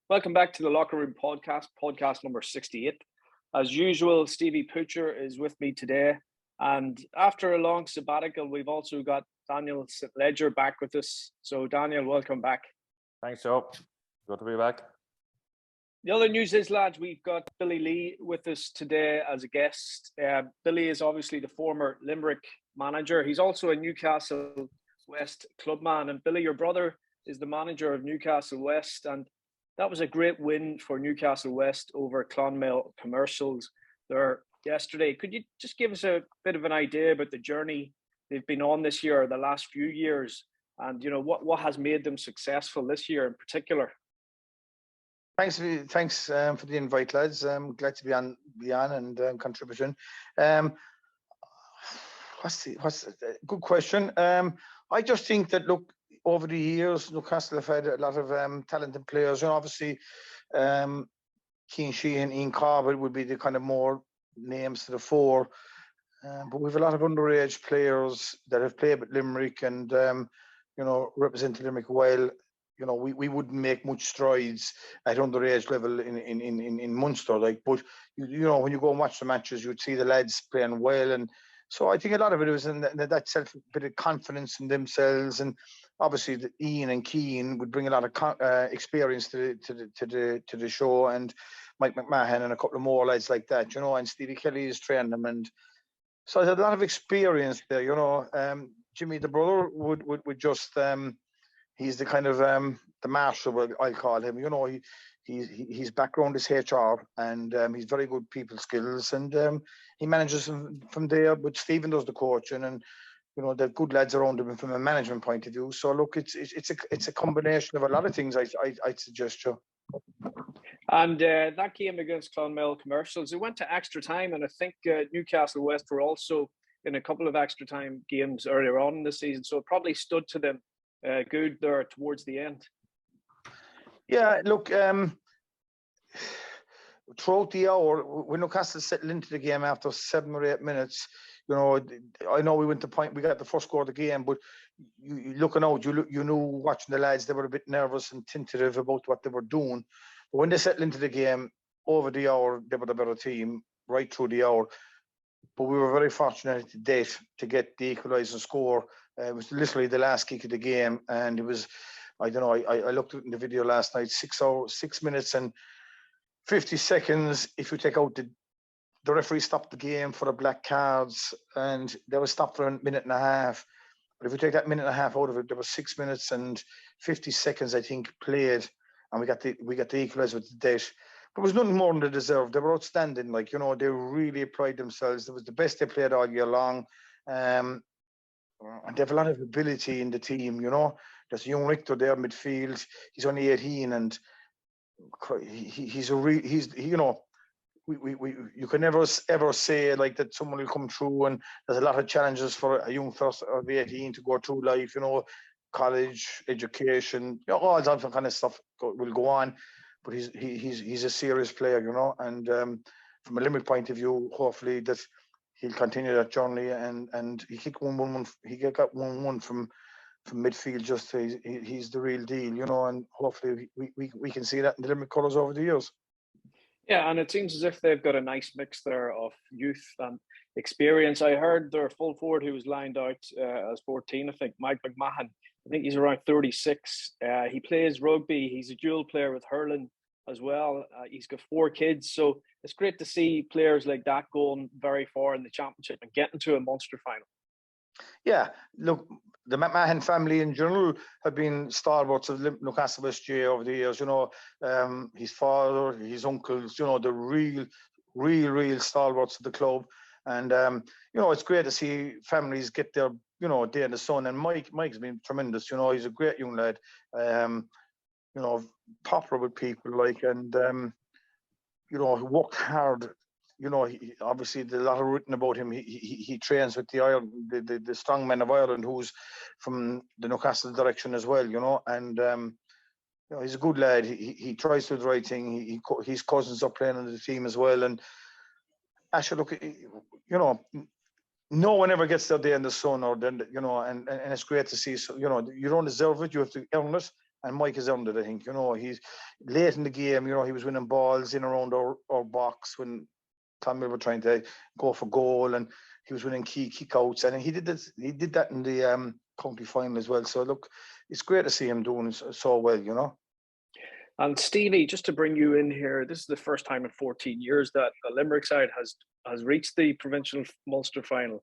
Welcome back to the Locker Room Podcast, podcast number 68. As usual, Stevie Poacher is with me today. And after a long sabbatical, we've also got Daniel St. Ledger back with us. So Daniel, welcome back. Thanks, Joe. Good to be back. The other news is, lads, we've got Billy Lee with us today as a guest. Billy is obviously the former Limerick manager. He's also a Newcastle West clubman. And Billy, your brother is the manager of Newcastle West. And that was a great win for Newcastle West over Clonmel Commercials there yesterday. Could you just give us a bit of an idea about the journey they've been on this year, the last few years, and what has made them successful this year in particular? Thanks for the invite, lads. I'm glad to be on and contributing. What's good question? I just think that, look, over the years, Newcastle have had a lot of talented players. Obviously, Cian Sheehan, Ian Corbett would be the kind of more names to the fore. But we have a lot of underage players that have played with Limerick and, represented Limerick well. We wouldn't make much strides at underage level in Munster. But when you go and watch the matches, you'd see the lads playing well. And so I think a lot of it was in that bit of confidence in themselves. And obviously, Ian and Kerin would bring a lot of experience to the show, and Mike McMahon and a couple of more lads like that, and Stevie Kelly is training them, and so I had a lot of experience there. Jimmy, the brother, would just he's the kind of the marshal, I call him. His background is HR, and he's very good people skills, and he manages from there. But Stephen does the coaching, and they've good lads around him from a management point of view. So look, it's a combination of a lot of things. I'd suggest you. And that game against Clonmel Commercials, it went to extra time, and I think Newcastle West were also in a couple of extra time games earlier on in the season. So it probably stood to them good there towards the end. Yeah, look, throughout the hour, when Newcastle settled into the game after 7 or 8 minutes, I know we went to point, we got the first score of the game, but you looking out, you knew watching the lads, they were a bit nervous and tentative about what they were doing. But when they settled into the game, over the hour, they were the better team, right through the hour. But we were very fortunate to get the equalising score. It was literally the last kick of the game, and it was, I don't know, I looked at it in the video last night, 6 minutes and 50 seconds. If you take out the referee stopped the game for the black cards, and they were stopped for a minute and a half. But if you take that minute and a half out of it, there was 6 minutes and 50 seconds, I think, played, and we got the equaliser with the debt. But it was nothing more than they deserved. They were outstanding. They really applied themselves. It was the best they played all year long. And they have a lot of ability in the team. There's a young Richter there midfield. He's only 18, and you can never ever say that someone will come through, and there's a lot of challenges for a young first of 18 to go through life, college, education, all that kind of stuff will go on. But he's a serious player, and from a Limerick point of view, hopefully that he'll continue that journey, and he kicked 1-1. He got 1-1 from midfield. Just he's the real deal, and hopefully we can see that in the Limerick colours over the years. Yeah, and it seems as if they've got a nice mix there of youth and experience. I heard their full forward who was lined out as 14, I think, Mike McMahon. I think he's around 36. He plays rugby. He's a dual player with Hurling as well. He's got 4 kids. So it's great to see players like that going very far in the championship and getting to a Munster final. Yeah, look, the McMahon family in general have been stalwarts of Newcastle West GA over the years. His father, his uncles, the real stalwarts of the club. And, it's great to see families get their, day in the sun. And Mike's been tremendous. He's a great young lad. Popular with people, and, he worked hard. Obviously, there's a lot of written about him. He trains with the strong men of Ireland, who's from the Newcastle direction as well, and he's a good lad. He tries to do the right thing. His cousins are playing on the team as well, and actually, look, no one ever gets their day in the sun, and it's great to see. So, you don't deserve it. You have to earn it, and Mike has earned it, I think. He's late in the game, he was winning balls in around our box when Tommy were trying to go for goal, and he was winning key kick-outs, and he did that in the county final as well. So look, it's great to see him doing so well. And Stevie, just to bring you in here, this is the first time in 14 years that the Limerick side has reached the provincial Munster final.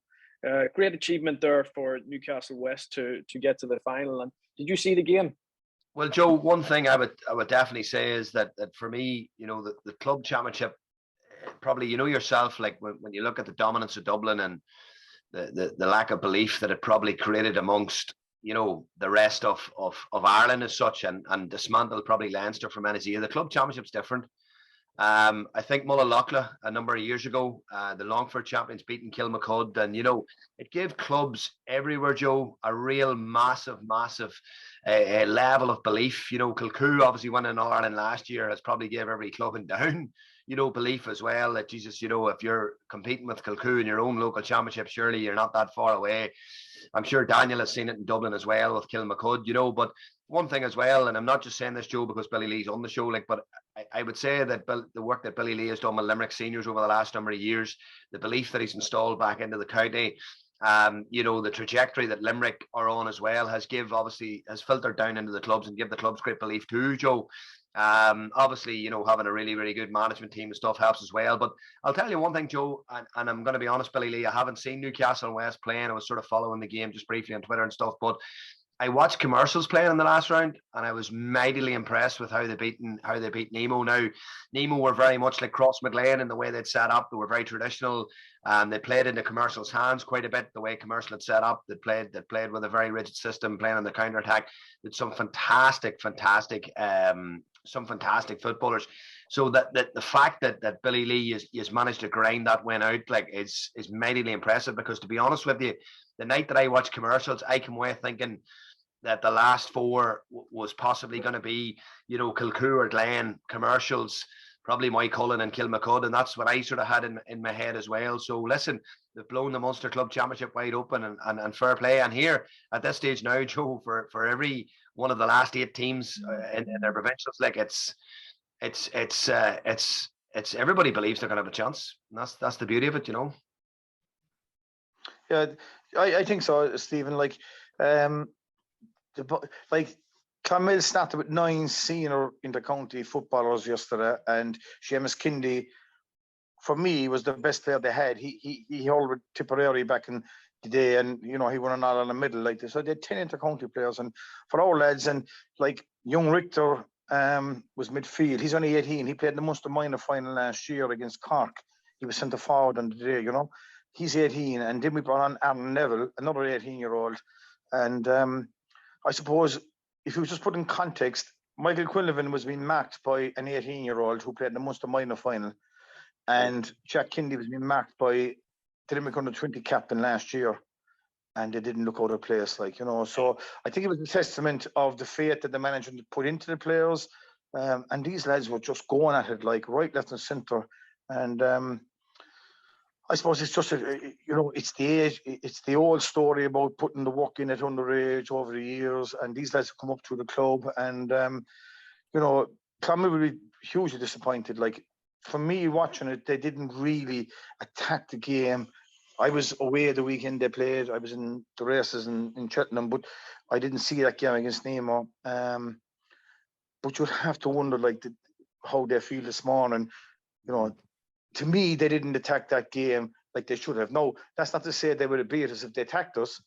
Great achievement there for Newcastle West to get to the final. And did you see the game? Well, Joe, one thing I would definitely say is that for me, the club championship, probably yourself, like when you look at the dominance of Dublin and the lack of belief that it probably created amongst the rest of Ireland as such, and dismantled probably Leinster for many years. The club championship's different. I think Moycullen a number of years ago, the Longford champions beating Kilmacud, and it gave clubs everywhere, Joe, a real massive level of belief. Kilcoo obviously won in All-Ireland last year, has probably gave every club in down belief as well, that Jesus, if you're competing with Kilcoo in your own local championship, surely you're not that far away. I'm sure Daniel has seen it in Dublin as well with Kilmacud, but one thing as well, and I'm not just saying this, Joe, because Billy Lee's on the show, but I would say that the work that Billy Lee has done with Limerick seniors over the last number of years, the belief that he's installed back into the county, the trajectory that Limerick are on as well has filtered down into the clubs and give the clubs great belief too, Joe. Obviously, having a really, really good management team and stuff helps as well. But I'll tell you one thing, Joe, and I'm going to be honest, Billy Lee, I haven't seen Newcastle and West playing. I was sort of following the game just briefly on Twitter and stuff, but I watched Commercials playing in the last round, and I was mightily impressed with how they beat Nemo. Now, Nemo were very much like Cross McLean in the way they'd set up. They were very traditional. They played into Commercial's hands quite a bit. The way Commercial had set up, they played with a very rigid system, playing on the counter attack. Did some fantastic footballers. So that the fact that Billy Lee has managed to grind that win out is mightily impressive, because to be honest with you, the night that I watched Commercials, I came away thinking that the last four was possibly going to be, Kilcoo or Glen, Commercials, probably Moycullen and Kilmacud, and that's what I sort of had in my head as well. So listen, they've blown the Munster Club Championship wide open, and fair play. And here at this stage now, Joe, for every one of the last 8 teams in their provincials, it's everybody believes they're going to have a chance. And that's the beauty of it, Yeah, I think so, Stephen. Clonmel snapped about 9 senior intercounty footballers yesterday, and Seamus Kindy, for me, was the best player they had. He held with Tipperary back in the day, and he won an all in the middle like this. So they had 10 intercounty players, and for our lads, and young Richter was midfield. He's only 18. He played in the Munster minor final last year against Cork. He was centre forward on the day. He's 18, and then we brought on Aaron Neville, another 18-year-old, and I suppose if you just put in context, Michael Quinlivan was being marked by an 18-year-old who played in the Munster minor final, and Jack Kindy was being marked by the Limerick under-20 captain last year, and they didn't look out of place, So I think it was a testament of the faith that the management put into the players, and these lads were just going at it right, left, and centre, and I suppose it's just it's the age, it's the old story about putting the work in at underage over the years, and these lads have come up to the club, and Clonmel will be hugely disappointed. For me, watching it, they didn't really attack the game. I was away the weekend they played. I was in the races in Cheltenham, but I didn't see that game against Nemo. But you'd have to wonder how they feel this morning. To me, they didn't attack that game like they should have. No, that's not to say they would have beat us if they attacked us,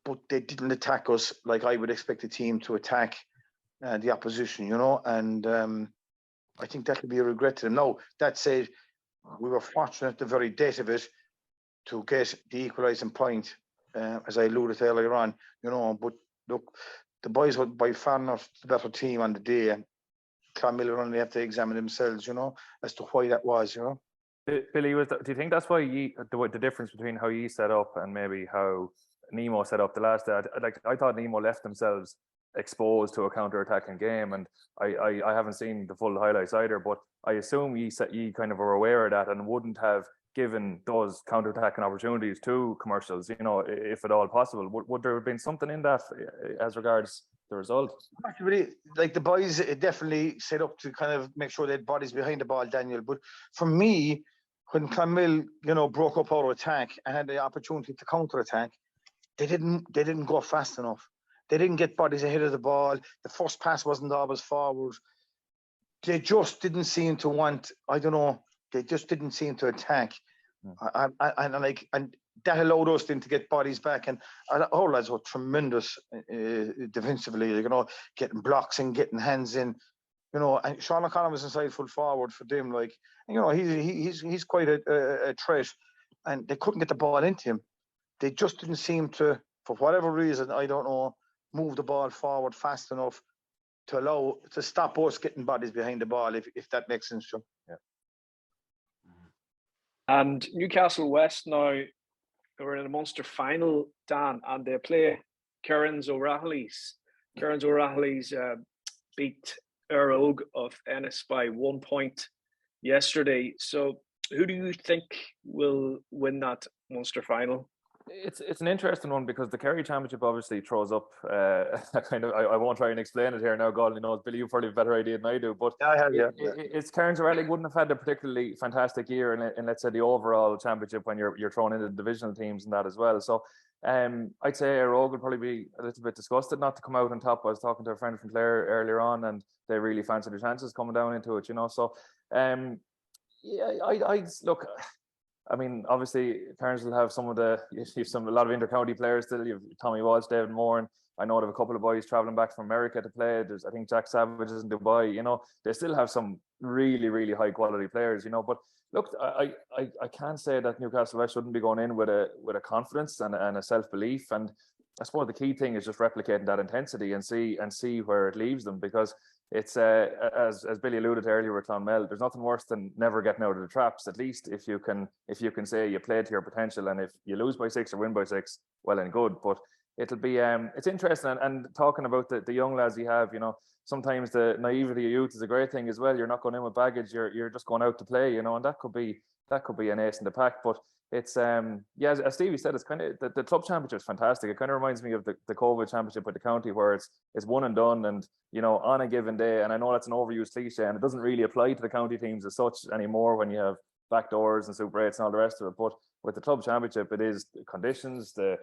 but they didn't attack us like I would expect a team to attack the opposition, and I think that could be a regret to them. No, that said, we were fortunate at the very date of it to get the equalising point, as I alluded to earlier on, but look, the boys were by far not the better team on the day. Clonmel will only have to examine themselves, as to why that was, Billy, do you think that's why the difference between how you set up and maybe how Nemo set up the last day? I thought Nemo left themselves exposed to a counter-attacking game, and I haven't seen the full highlights either, but I assume you kind of were aware of that and wouldn't have given those counter-attacking opportunities to Commercials, if at all possible. Would there have been something in that as regards the result. Actually, like the boys definitely set up to kind of make sure they had bodies behind the ball, Daniel. But for me, when Clonmel, broke up our attack and had the opportunity to counter attack, they didn't go fast enough. They didn't get bodies ahead of the ball. The first pass wasn't always forward. They just didn't seem to want. I don't know. They just didn't seem to attack, and that allowed us then to get bodies back. And our lads were tremendous defensively. Getting blocks and getting hands in. And Sean O'Connor was inside full forward for them. He's quite a threat, and they couldn't get the ball into him. They just didn't seem to, for whatever reason, I don't know, move the ball forward fast enough to stop us getting bodies behind the ball, if that makes sense, John. Yeah. And Newcastle West now, we're in a Munster final, Dan, and they play Kerin's O'Reilly's. Kerin's O'Reilly's beat Earl of Ennis by 1 point yesterday. So who do you think will win that Munster final? It's an interesting one because the Kerry Championship obviously throws up I won't try and explain it here now, God knows, Billy, you probably have a better idea than I do, but it's Kerin's O'Reilly wouldn't have had a particularly fantastic year in let's say the overall championship when you're thrown into the divisional teams and that as well. So I'd say Rogue will probably be a little bit disgusted not to come out on top. I was talking to a friend from Clare earlier on, and they really fancy their chances coming down into it, So I look. I mean, obviously, Cairns will have a lot of inter-county players still. You have Tommy Walsh, David Moore, and I know they have a couple of boys travelling back from America to play. I think Jack Savage is in Dubai. They still have some really, really high quality players. But look, I can't say that Newcastle West shouldn't be going in with a confidence and a self belief. And I suppose the key thing is just replicating that intensity and see where it leaves them, because it's as Billy alluded to earlier with Clonmel, there's nothing worse than never getting out of the traps. At least if you can say you played to your potential, and if you lose by 6 or win by 6, well and good. But it'll be it's interesting, and talking about the young lads you have, sometimes the naivety of youth is a great thing as well. You're not going in with baggage, you're just going out to play, and that could be an ace in the pack. But it's as Stevie said, it's kind of the club championship is fantastic. It kind of reminds me of the COVID championship with the county, where it's one and done, and on a given day. And I know that's an overused cliche, and it doesn't really apply to the county teams as such anymore when you have backdoors and Super 8s and all the rest of it. But with the club championship, it is the conditions, the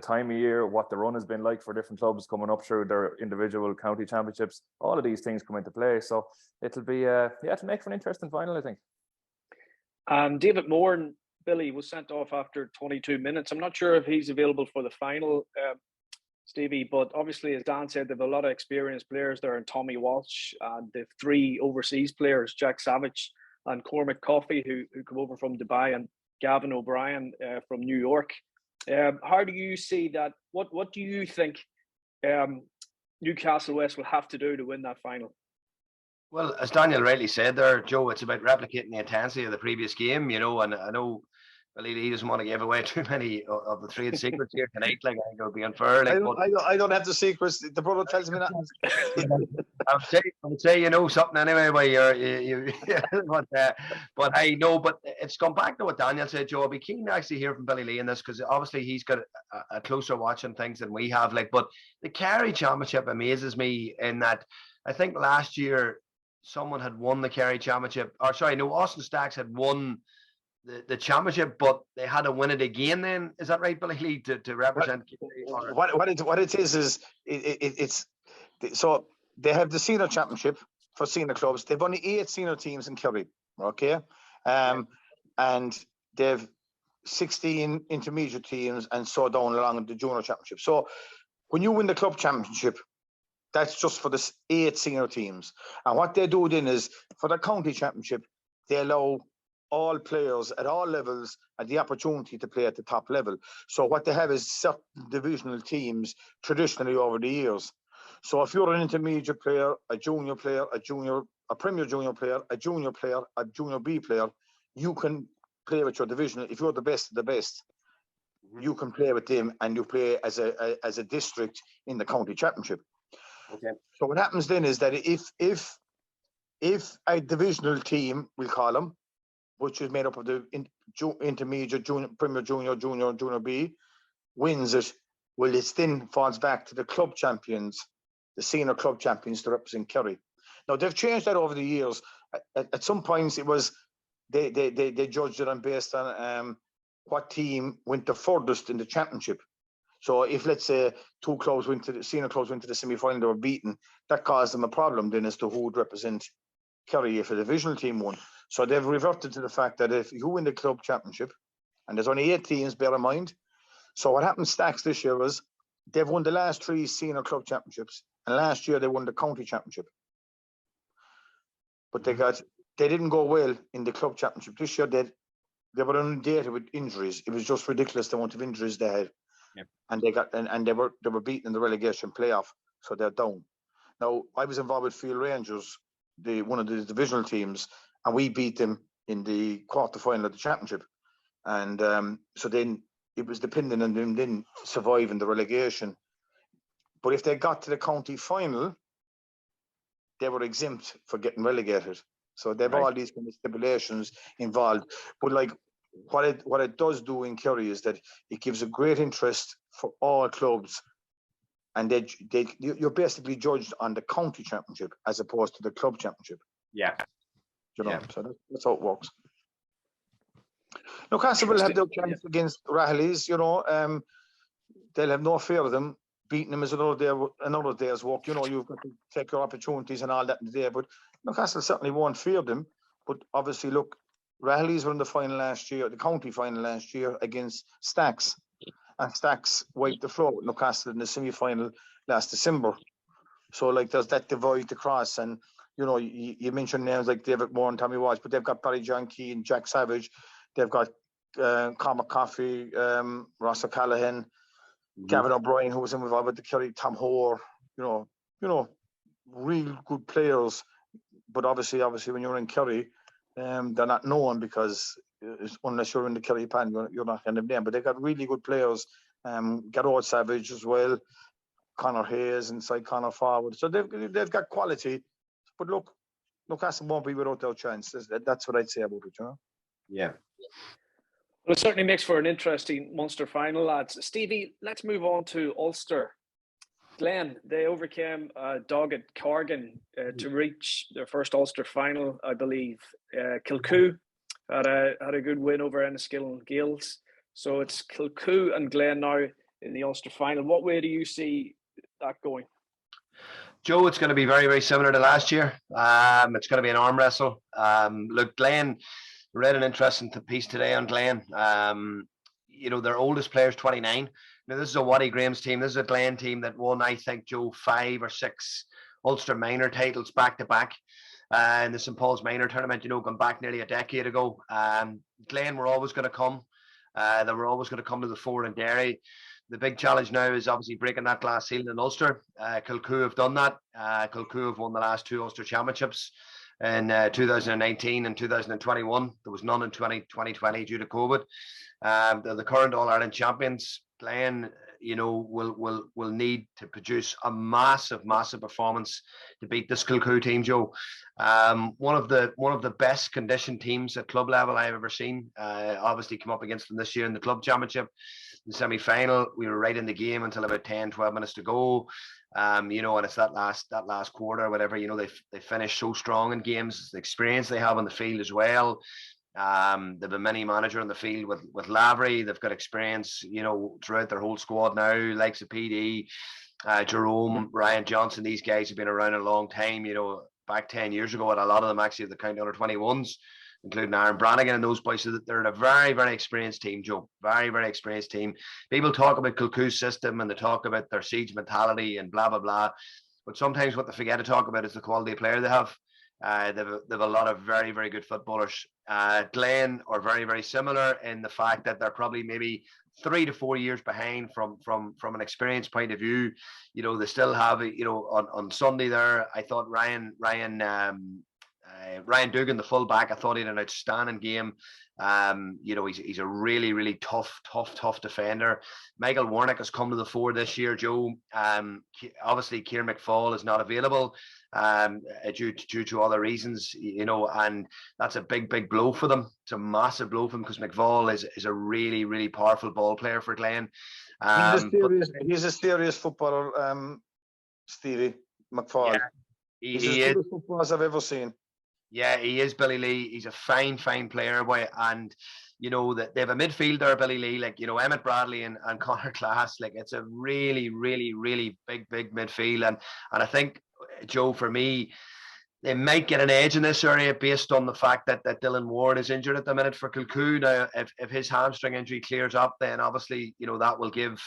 time of year, what the run has been like for different clubs coming up through their individual county championships. All of these things come into play, so it'll be it'll make for an interesting final, I think. David Moore and Billy was sent off after 22 minutes. I'm not sure if he's available for the final, Stevie, but obviously, as Dan said, they have a lot of experienced players there, and Tommy Walsh, and the 3 overseas players, Jack Savage and Cormac Coffey, who come over from Dubai, and Gavin O'Brien from New York. How do you see that? What do you think Newcastle West will have to do to win that final? Well, as Daniel rightly said there, Joe, it's about replicating the intensity of the previous game, and I know he doesn't want to give away too many of the trade secrets here tonight. Like, I think it would be unfair. I don't have the secrets. The brother tells me that. I would say something anyway. But I know. But it's gone back to what Daniel said, Joe. I'll be keen to actually hear from Billy Lee in this, because obviously he's got a closer watch on things than we have. But the Kerry Championship amazes me in that I think last year someone had won the Kerry Championship. Austin Stacks had won the championship, but they had to win it again. Then is that right, Billy Lee, to represent? What it is it's so they have the senior championship for senior clubs. They've only 8 senior teams in Kerry, okay, and they've 16 intermediate teams, and so down along the junior championship. So when you win the club championship, that's just for the 8 senior teams. And what they do then is, for the county championship, they allow all players at all levels had the opportunity to play at the top level. So what they have is certain divisional teams traditionally over the years. So if you're an intermediate player, a junior player, a premier junior player, a junior player, a junior B player, you can play with your divisional. If you're the best of the best, you can play with them, and you play as a district in the county championship. Okay. So what happens then is that if a divisional team, we'll call them, which is made up of the intermediate, junior, premier junior, junior B, wins it, well, it then falls back to the club champions the senior club champions to represent Kerry. Now they've changed that over the years. At some points, it was they judged it on based on what team went the furthest in the championship. So if, let's say, two clubs went to the senior clubs went to the semi-final, they were beaten, that caused them a problem then as to who would represent Kerry if a divisional team won. So they've reverted to the fact that if you win the club championship, and there's only 8 teams, bear in mind. So what happened Stacks this year was they've won the last 3 senior club championships, and last year they won the county championship. But they didn't go well in the club championship. This year they were inundated with injuries. It was just ridiculous the amount of injuries they had. Yep. And they were beaten in the relegation playoff, so they're down. Now I was involved with Field Rangers, one of the divisional teams, and we beat them in the quarter-final of the championship. And so then it was dependent on them then surviving the relegation. But if they got to the county final, they were exempt for getting relegated. So they've all these kind of stipulations involved. But like what it does do in Kerry is that it gives a great interest for all clubs, and you're basically judged on the county championship as opposed to the club championship. Yeah. You know, so that's how it works. Newcastle will have their chance against Rahilly's, you know. They'll have no fear of them. Beating them is another day's work. You know, you've got to take your opportunities and all that in the day. But Newcastle certainly won't fear them. But obviously, look, Rahilly's were in the final last year, the county final last year against Stacks. And Stacks wiped the floor with Newcastle in the semi-final last December. So, like, there's that divide across. And, you know, you mentioned names like David Moore and Tommy Walsh, but they've got Barry John Key and Jack Savage. They've got Cormac Coffey, Ross O'Callaghan, Gavin O'Brien, who was involved with the Kerry, Tom Hoare, you know, real good players. But obviously, when you're in Kerry, they're not known because unless you're in the Kerry pan, you're not going to name. But they've got really good players. Garrod Savage as well, Conor Hayes inside Conor forward. So they've got quality. But look, Newcastle won't be without their chance. That's what I'd say about it, you know? Yeah. Well, it certainly makes for an interesting Munster final, lads. Stevie, let's move on to Ulster. Glen, they overcame dogged Corgan to reach their first Ulster final, I believe. Kilcoo had a good win over Enniskillen Gaels. So it's Kilcoo and Glen now in the Ulster final. What way do you see that going? Joe, it's going to be very, very similar to last year. It's going to be an arm wrestle. Look, Glen, read an interesting piece today on Glen. You know, their oldest player is 29. Now, this is a Waddy Graham's team. This is a Glen team that won, I think, Joe, 5 or 6 Ulster minor titles back to back. In the St. Paul's minor tournament, you know, going back nearly a decade ago. Glen were always going to come. They were always going to come to the fore in Derry. The big challenge now is obviously breaking that glass ceiling in Ulster. Kilcoo have done that. Kilcoo have won the last 2 Ulster championships in 2019 and 2021. There was none in 2020 due to COVID. They're the current All-Ireland champions. Glen, you know, will need to produce a massive performance to beat this Kilcoo team, Joe. One of the best conditioned teams at club level I've ever seen. Obviously came up against them this year in the club championship. The semi-final, we were right in the game until about 10-12 minutes to go. You know, and it's that last quarter or whatever, you know, they finish so strong in games, the experience they have on the field as well. They've a mini manager on the field with Lavery. They've got experience, you know, throughout their whole squad now, likes of PD, Jerome, Ryan Johnson. These guys have been around a long time, you know, back 10 years ago, and a lot of them actually have the county under 21s, including Aaron Brannigan and those boys. So that they're a very, very experienced team, Joe. Very, very experienced team. People talk about Kilcoo's system and they talk about their siege mentality and blah, blah, blah. But sometimes what they forget to talk about is the quality of player they have. They've a lot of very, very good footballers. Glen are very, very similar in the fact that they're probably maybe 3 to 4 years behind from an experience point of view. You know, they still have, you know, on Sunday there, I thought Ryan Dugan, the fullback, I thought he had an outstanding game. You know, he's a really, really tough defender. Michael Warnock has come to the fore this year, Joe. Obviously, Kieran McFall is not available due to other reasons, you know, and that's a big blow for them. It's a massive blow for them because McFall is a really, really powerful ball player for Glen. He's a serious footballer, Stevie. McFall. Yeah, He's he as is. good a football as I've ever seen. Yeah, he is, Billy Lee. He's a fine player, boy. And you know that they have a midfielder, Billy Lee, like, you know, Emmett Bradley and Connor Class. Like, it's a really big midfield. And I think, Joe, for me, they might get an edge in this area based on the fact that Dylan Ward is injured at the minute for Kilcoo. Now, if his hamstring injury clears up, then obviously, you know, that will give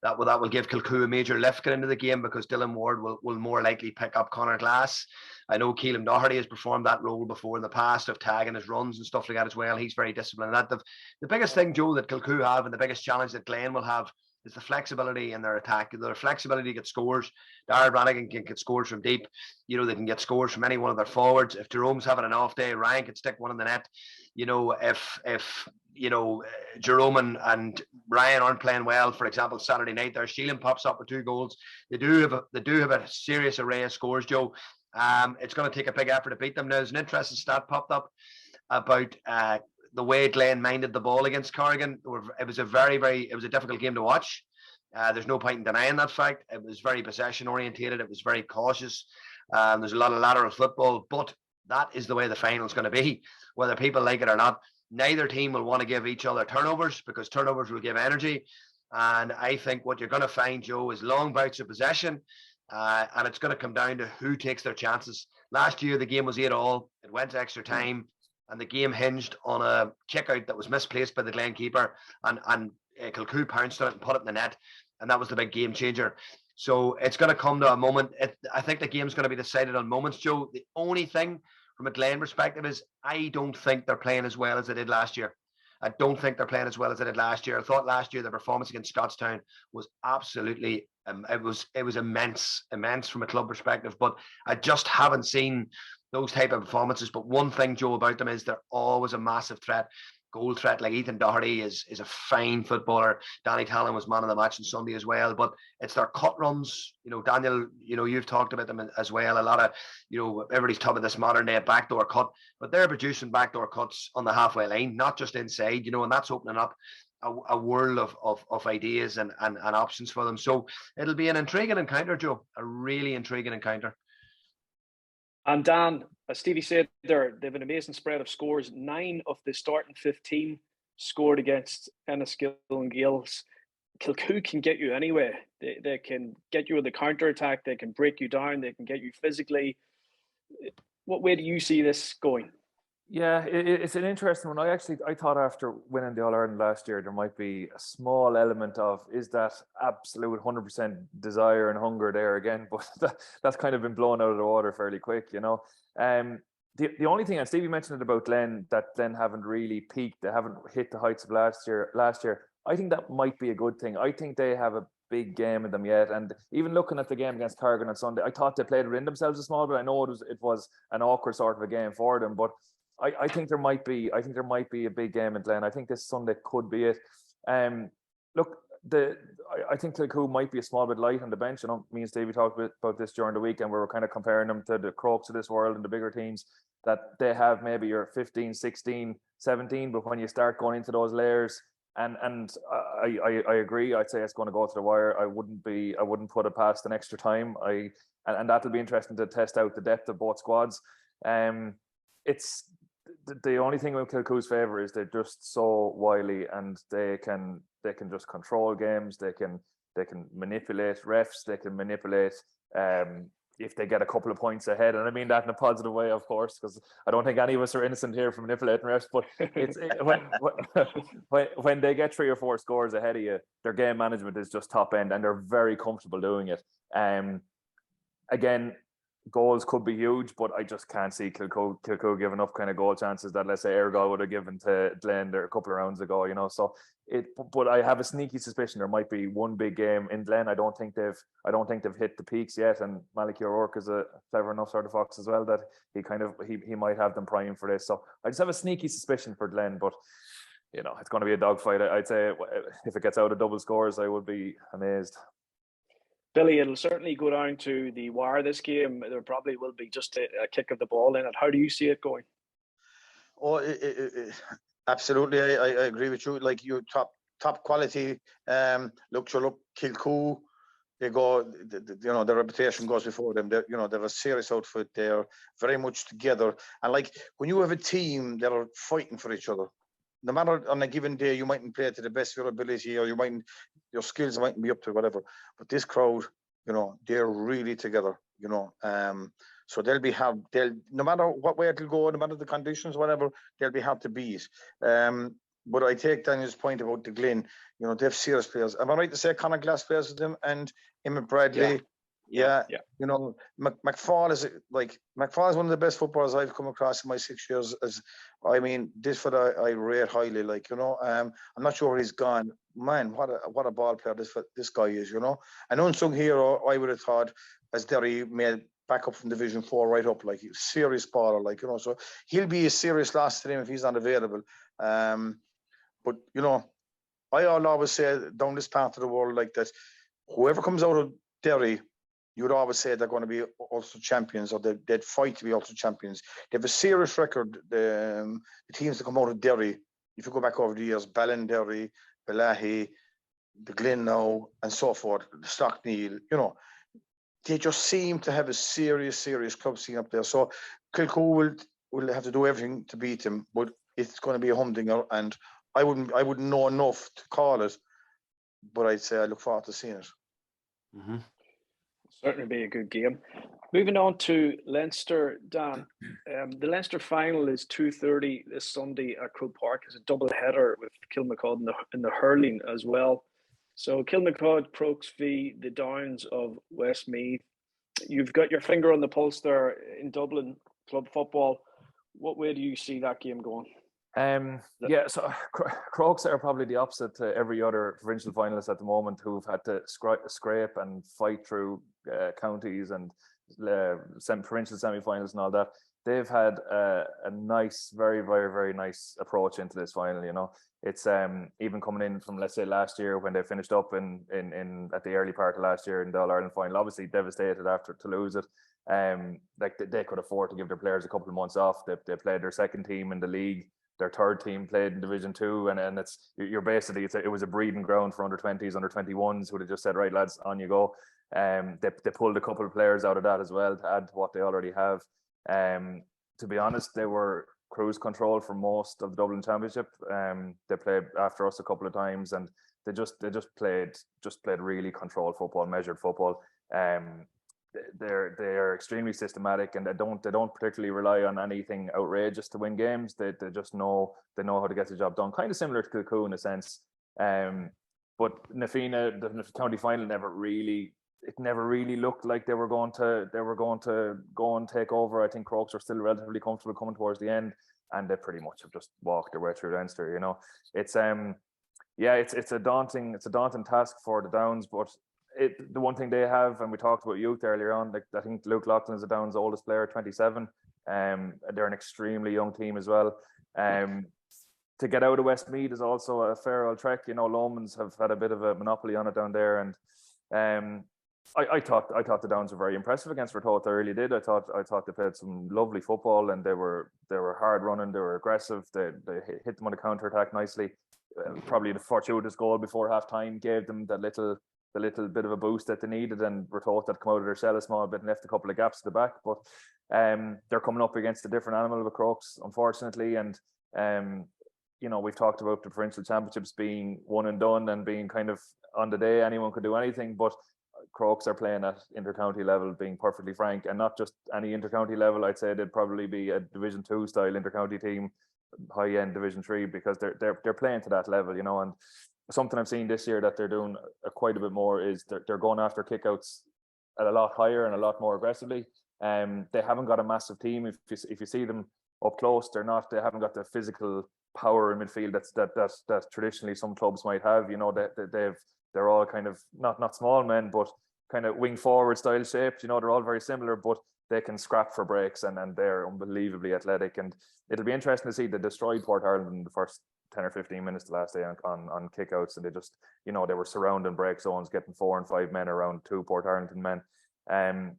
Kilcoo a major lift getting into the game, because Dylan Ward will more likely pick up Connor Glass. I know Keelan Doherty has performed that role before in the past, of tagging his runs and stuff like that as well. He's very disciplined. That the biggest thing, Joe, that Kilcoo have, and the biggest challenge that Glen will have, is the flexibility in their attack. Their flexibility to get scores. Darragh Brannigan can get scores from deep. You know, they can get scores from any one of their forwards. If Jerome's having an off day, Ryan could stick one in the net. You know, if you know, Jerome and Ryan aren't playing well, for example, Saturday night there, Sheelan pops up with 2 goals. They do have a serious array of scores, Joe. It's going to take a big effort to beat them. Now, there's an interesting stat popped up about the way Glen minded the ball against Corrigan. It was a difficult game to watch. There's no point in denying that fact. It was very possession orientated. It was very cautious. There's a lot of lateral football, but that is the way the final is going to be, whether people like it or not. Neither team will want to give each other turnovers, because turnovers will give energy. And I think what you're going to find, Joe, is long bouts of possession. And it's going to come down to who takes their chances. Last year, the game was 8-8. It went to extra time, and the game hinged on a kick out that was misplaced by the Glen keeper. And Kilcoo pounced on it and put it in the net. And that was the big game changer. So it's going to come to a moment. I think the game's going to be decided on moments, Joe. The only thing from a Glen perspective is I don't think they're playing as well as they did last year. I don't think they're playing as well as they did last year. I thought last year the performance against Scottstown was absolutely, it was immense from a club perspective. But I just haven't seen those type of performances. But one thing, Joe, about them is they're always a massive threat. Goal threat. Like Ethan Doherty is a fine footballer. Danny Talon was man of the match on Sunday as well. But it's their cut runs. You know, Daniel, you know, you've talked about them as well. A lot of, you know, everybody's talking about this modern day backdoor cut, but they're producing backdoor cuts on the halfway line, not just inside, you know, and that's opening up a world of ideas and options for them. So it'll be an intriguing encounter, Joe. A really intriguing encounter. And Dan, as Stevie said there, they have an amazing spread of scores. 9 of the starting 15 scored against Enniskillen and Gales. Kilcoo can get you anyway. They can get you with the counter-attack. They can break you down. They can get you physically. What way do you see this going? Yeah, it's an interesting one. I thought after winning the All-Ireland last year, there might be a small element of, is that absolute 100% desire and hunger there again? But that's kind of been blown out of the water fairly quick, you know. The only thing, and Stevie mentioned it about Glen, that Glen haven't really peaked. They haven't hit the heights of last year. I think that might be a good thing. I think they have a big game in them yet. And even looking at the game against Corrigan on Sunday, I thought they played within themselves a small bit. I know it was an awkward sort of a game for them, but I think there might be a big game in Glen. I think this Sunday could be it. Look, I think Kilcoo might be a small bit light on the bench. You know, me and Stevie talked about this during the week, and we were kind of comparing them to the Crokes of this world and the bigger teams, that they have maybe your 15, 16, 17, but when you start going into those layers, and I agree, I'd say it's going to go to the wire. I wouldn't put it past an extra time. And that'll be interesting to test out the depth of both squads. It's the only thing with Kilcoo's favour is they're just so wily, and they can just control games. They can manipulate refs. They can manipulate if they get a couple of points ahead, and I mean that in a positive way, of course, because I don't think any of us are innocent here from manipulating refs. But it's when they get 3 or 4 scores ahead of you, their game management is just top end, and they're very comfortable doing it. Again, goals could be huge, but I just can't see Kilcoo give enough kind of goal chances that, let's say, Ergal would have given to Glen there a couple of rounds ago, you know. So but I have a sneaky suspicion there might be one big game in Glen. I don't think they've hit the peaks yet, and Malachy O'Rourke is a clever enough sort of fox as well that he might have them primed for this. So I just have a sneaky suspicion for Glen, but you know, it's going to be a dogfight. I'd say if it gets out of double scores, I would be amazed. Billy, it'll certainly go down to the wire this game. There probably will be just a kick of the ball in it. How do you see it going? Oh, absolutely. I agree with you. Like, you top quality. Look, Kilcoo, they go, their reputation goes before them. They're a serious outfit. They're very much together. And like when you have a team that are fighting for each other, no matter on a given day, you mightn't play to the best of your ability, or your skills mightn't be up to whatever. But this crowd, they're really together. So they'll no matter what way it'll go, no matter the conditions, whatever, they'll be hard to beat. But I take Daniel's point about the Glen. They have serious players. Am I right to say Connacht Glass players with them and Emmett Bradley? Yeah. McFall is one of the best footballers I've come across in my 6 years. This fella I rate highly. I'm not sure where he's gone. Man, what a ball player this guy is. An unsung hero, I would have thought, as Derry made back up from Division 4 right up, like serious baller, so he'll be a serious loss to him if he's not available. But I'll always say down this part of the world like that, whoever comes out of Derry, you would always say they're going to be Ulster champions, or they'd fight to be Ulster champions. They have a serious record. The teams that come out of Derry, if you go back over the years, Ballinderry, Balahi, the Glen now, and so forth, the Stockneil, they just seem to have a serious club scene up there. So Kilcoo will have to do everything to beat them, but it's going to be a humdinger, and I wouldn't know enough to call it, but I'd say I look forward to seeing it. Mm-hmm. Certainly be a good game. Moving on to Leinster, Dan. The Leinster final is 2:30 this Sunday at Croke Park. It's a double header with Kilmacud in the hurling as well. So Kilmacud, Crokes v the Downs of Westmeath. You've got your finger on the pulse there in Dublin club football. What way do you see that game going? So Crokes are probably the opposite to every other provincial finalist at the moment, who've had to scrape and fight through counties and provincial semi-finals and all that. They've had a nice, very, very, very nice approach into this final. It's even coming in from, let's say, last year when they finished up in at the early part of last year in the All-Ireland final, obviously devastated after to lose it. They could afford to give their players a couple of months off. They played their second team in the league. Their third team played in Division 2, and you're basically, it was a breeding ground for under-20s, under-21s who would have just said, right, lads, on you go. They pulled a couple of players out of that as well to add to what they already have. To be honest, they were cruise control for most of the Dublin Championship. They played after us a couple of times, and they just played really controlled football, measured football. They're extremely systematic, and they don't particularly rely on anything outrageous to win games. They just know how to get the job done. Kind of similar to Kilcoo in a sense. But Na Fianna, the county final, never really looked like they were going to go and take over. I think Crokes are still relatively comfortable coming towards the end, and they pretty much have just walked their way through Leinster. It's a daunting task for the Downs, but the one thing they have, and we talked about youth earlier on, like I think Luke Loughlin is the Downs' oldest player, 27. They're an extremely young team as well. To get out of Westmeath is also a fair old trek. Lomans have had a bit of a monopoly on it down there, and I thought the Downs were very impressive against Ratoath. I really did. I thought they played some lovely football, and they were hard running. They were aggressive. They hit them on the counter attack nicely. Probably the fortuitous goal before half time gave them the little bit of a boost that they needed, and Ratoath had come out of their shell a small bit and left a couple of gaps at the back. But they're coming up against a different animal with Crokes, unfortunately, and we've talked about the provincial championships being one and done and being kind of on the day anyone could do anything, but Crokes are playing at inter-county level, being perfectly frank, and not just any inter-county level. I'd say they'd probably be a Division 2 style inter-county team, high-end Division 3, because they're playing to that level, and something I've seen this year that they're doing quite a bit more is they're going after kickouts at a lot higher and a lot more aggressively. They haven't got a massive team. If you see them up close, they haven't got the physical power in midfield that traditionally some clubs might have. They're all kind of not small men, but kind of wing forward style shaped. They're all very similar, but they can scrap for breaks, and they're unbelievably athletic. And it'll be interesting to see. They destroyed Port Ireland in the first 10 or 15 minutes the last day on kickouts, and they just, they were surrounding break zones, getting 4 and 5 men around 2 Port Ireland men.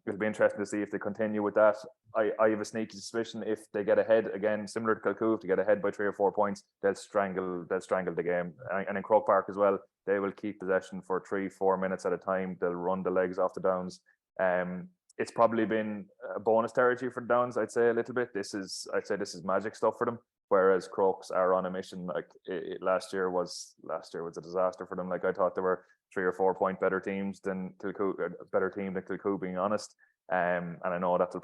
It'll be interesting to see if they continue with that. I have a sneaky suspicion if they get ahead again, similar to Kilcoo, if they get ahead by 3 or 4 points, they'll strangle the game. And in Croke Park as well, they will keep possession for 3-4 minutes at a time. They'll run the legs off the Downs. It's probably been a bonus territory for the Downs, I'd say a little bit. I'd say this is magic stuff for them. Whereas Crokes are on a mission. Like last year was a disaster for them. Like I thought they were 3 or 4 point better teams than Kilcoo, better team than Kilcoo, being honest. And I know that's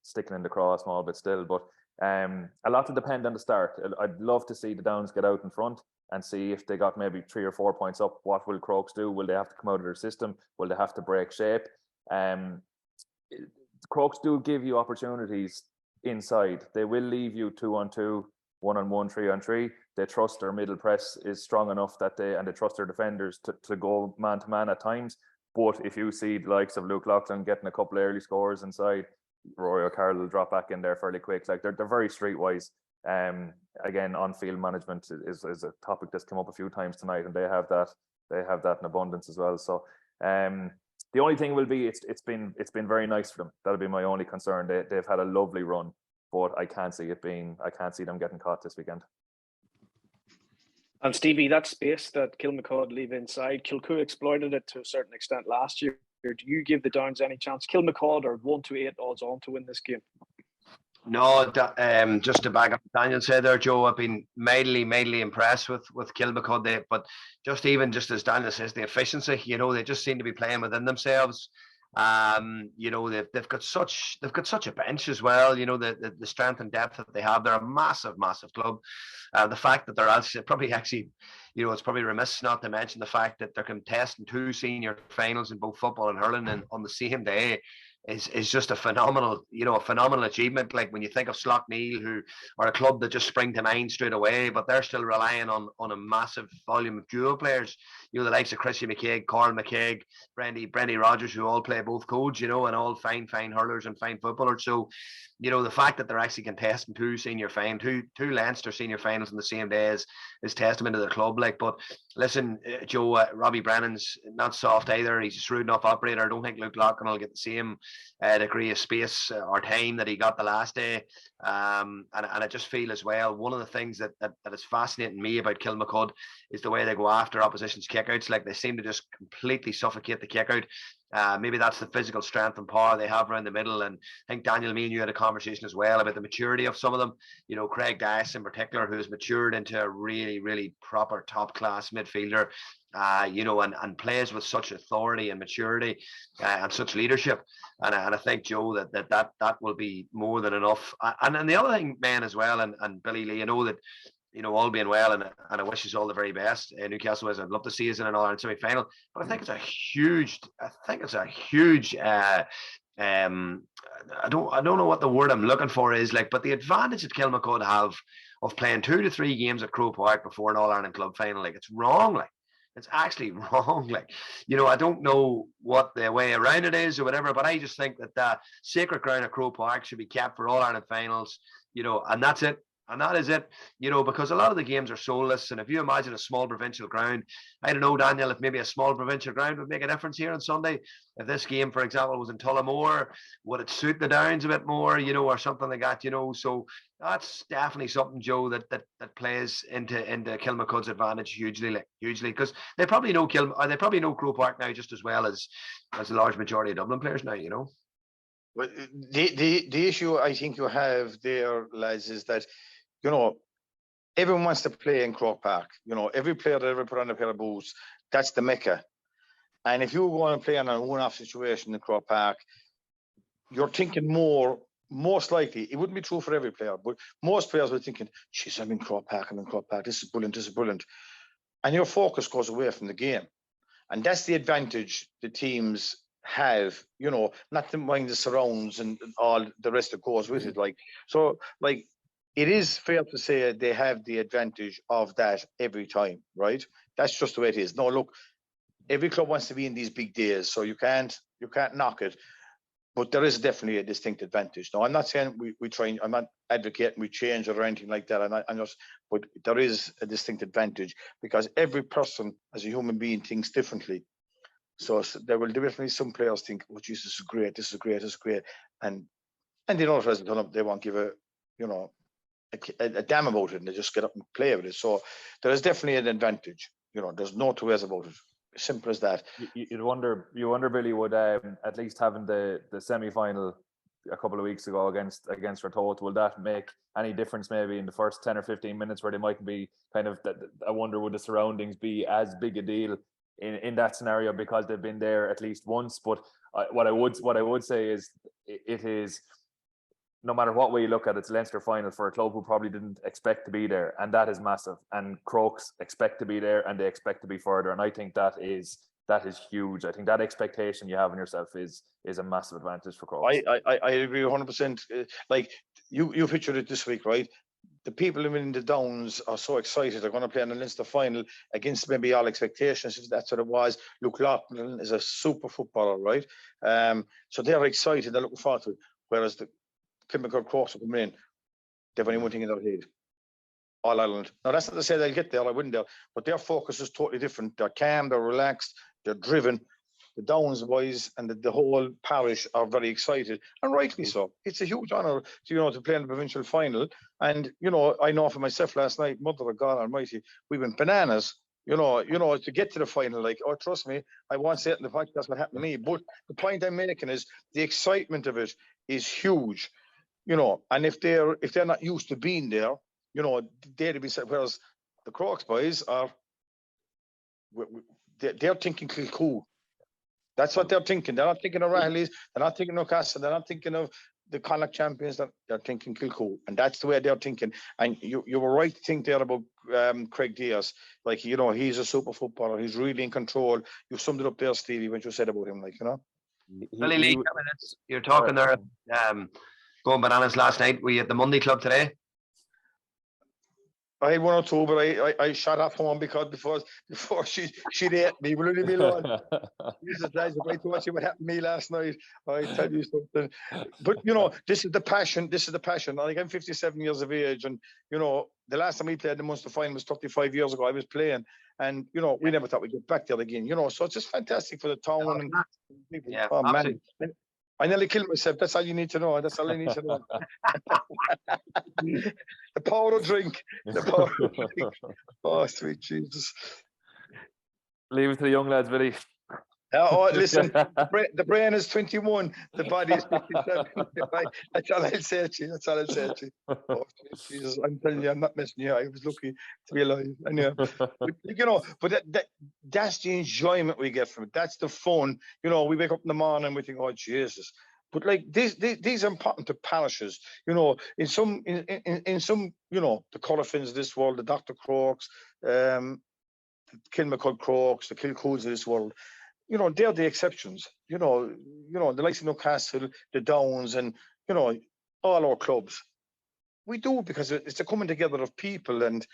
sticking in the craw a small bit still, but a lot to depend on the start. I'd love to see the Downs get out in front and see if they got maybe 3 or 4 points up. What will Crokes do? Will they have to come out of their system? Will they have to break shape? Crokes do give you opportunities inside. They will leave you 2-on-2, 1-on-1, 3-on-3. They trust their middle press is strong enough that they trust their defenders to go man to man at times. But if you see the likes of Luke Loughlin getting a couple of early scores inside, Rory O'Carroll will drop back in there fairly quick. Like they're very streetwise. Again, on-field management is a topic that's come up a few times tonight, and they have that in abundance as well. So the only thing will be it's been very nice for them. That'll be my only concern. They've had a lovely run, but I can't see them getting caught this weekend. And Stevie, that space that Kilmacud leave inside, Kilcoo exploited it to a certain extent last year. Do you give the Downs any chance? Kilmacud are 1-8 odds on to win this game. No, just to back up what Daniel said there, Joe, I've been mightily impressed with Kilmacud. But just as Daniel says, the efficiency, they just seem to be playing within themselves. They've got such a bench as well. The strength and depth that they have. They're a massive club. The fact that they're it's probably remiss not to mention the fact that they're contesting 2 senior finals in both football and hurling and on the same day is just a phenomenal achievement. Like when you think of Slough-Neil, who are a club that just spring to mind straight away, but they're still relying on a massive volume of dual players. The likes of Chrissy McCaig, Carl McCaig, Brendy Rogers, who all play both codes, and all fine hurlers and fine footballers. So, the fact that they're actually contesting 2 Leinster senior finals on the same day is testament to the club. But listen, Joe, Robbie Brennan's not soft either. He's a shrewd enough operator. I don't think Luke Loughlin will get the same degree of space or time that he got the last day. And I just feel as well, one of the things that is fascinating me about Kilmacud is the way they go after opposition's kickouts. Like they seem to just completely suffocate the kickout. Maybe that's the physical strength and power they have around the middle. And I think, Daniel, me and you had a conversation as well about the maturity of some of them. Craig Dias in particular, who has matured into a really proper top-class midfielder, and plays with such authority and maturity and such leadership. And I think, Joe, that will be more than enough. And the other thing, Ben, as well, and Billy Lee, that all being well, and I wish you all the very best. Newcastle, I'd love to see us in an All-Ireland semi-final, but I think it's a huge. I don't know what the word I'm looking for is, but the advantage that Kilmacud have of playing 2 to 3 games at Croke Park before an All-Ireland club final, it's wrong. It's actually wrong. I don't know what the way around it is or whatever, but I just think that the sacred ground at Croke Park should be kept for All-Ireland finals, and that's it. And that is it, because a lot of the games are soulless. And if you imagine a small provincial ground, I don't know, Daniel, if maybe a small provincial ground would make a difference here on Sunday. If this game, for example, was in Tullamore, would it suit the Downs a bit more, or something like that, So that's definitely something, Joe, that plays into Kilmacud's advantage hugely, because they probably know Croke Park now just as well as a large majority of Dublin players now, But the issue I think you have there, lads, is that everyone wants to play in Croke Park. Every player that ever put on a pair of boots, that's the mecca. And if you go and play on a one-off situation in Croke Park, you're thinking most likely, it wouldn't be true for every player, but most players were thinking, geez, I'm in Croke Park, this is brilliant. And your focus goes away from the game. And that's the advantage the teams have, not to mind the surrounds and all the rest that goes with it. It is fair to say they have the advantage of that every time, right? That's just the way it is. No, look, every club wants to be in these big days, so you can't knock it. But there is definitely a distinct advantage. Now, I'm not saying we try. I'm not advocating we change it or anything like that. But there is a distinct advantage because every person, as a human being, thinks differently. So there will definitely some players think, "Oh, Jesus, this is great, and And they know if there's a ton of, they won't give a damn about it, and they just get up and play with it. So there is definitely an advantage. There's no two ways about it. Simple as that. You wonder, Billy, would at least having the semi-final a couple of weeks ago against Ratoath, will that make any difference maybe in the first 10 or 15 minutes where they might be kind of, I wonder, would the surroundings be as big a deal in that scenario because they've been there at least once? But what I would say is it is, no matter what way you look at it, it's Leinster final for a club who probably didn't expect to be there, and that is massive. And Crokes expect to be there, and they expect to be further, and I think that is huge. I think that expectation you have in yourself is a massive advantage for Crokes. I agree 100%. Like you pictured it this week, right? The people living in the Downs are so excited. They're going to play in the Leinster final against maybe all expectations, if that's what it was. Luke Loughlin is a super footballer, right? So they're excited. They're looking forward to it. Whereas the Kilcoo Crokes are coming in, they've only one thing in their head: All Ireland. Now, that's not to say they'll get there, I wouldn't there, but their focus is totally different. They're calm, they're relaxed, they're driven. The Downs boys and the whole parish are very excited, and rightly so. It's a huge honour to play in the provincial final. And I know for myself last night, Mother of God Almighty, we went bananas. To get to the final, like, oh, trust me, I won't say it in the podcast what happened to me. But the point I'm making is the excitement of it is huge. And if they're not used to being there, they'd be said. Whereas the Crokes boys are, they're thinking Kilcoo. That's what they're thinking. They're not thinking of Rahleys. They're not thinking of Newcastle. They're not thinking of the Connacht champions. They're thinking Kilcoo, and that's the way they're thinking. And you were right to think there about Craig Diaz. Like, he's a super footballer. He's really in control. You summed it up there, Stevie, when you said about him. Like, Billy Lee, you're talking there. Going bananas last night. Were you at the Monday Club today? I had one or two, but I shot off one because before she'd ate me. Will only be alone. Jesus, lads, if I told you what happened to me last night, I tell you something. But this is the passion. This is the passion. Like, I'm 57 years of age, and the last time we played the Munster final was 35 years ago. I was playing, and we never thought we'd get back there again. So it's just fantastic for the town and people. Yeah, oh man. I nearly killed myself. That's all you need to know. That's all I need to know. The power of drink. The power of drink. Oh, sweet Jesus. Leave it to the young lads, Billy. Listen, the brain is 21, the body is 57. That's all I'll say to you. Oh, Jesus, I'm telling you, I'm not messing you. I was lucky to be alive. Anyway, but that's the enjoyment we get from it. That's the fun. We wake up in the morning and we think, oh, Jesus. But like these are important to parishes. In some, the Cullerfins of this world, the Dr. Crokes, the Kilmacud Crokes, the Kilcoos of this world. They're the exceptions. The likes of Newcastle, the Downs, and all our clubs. We do it because it's a coming together of people and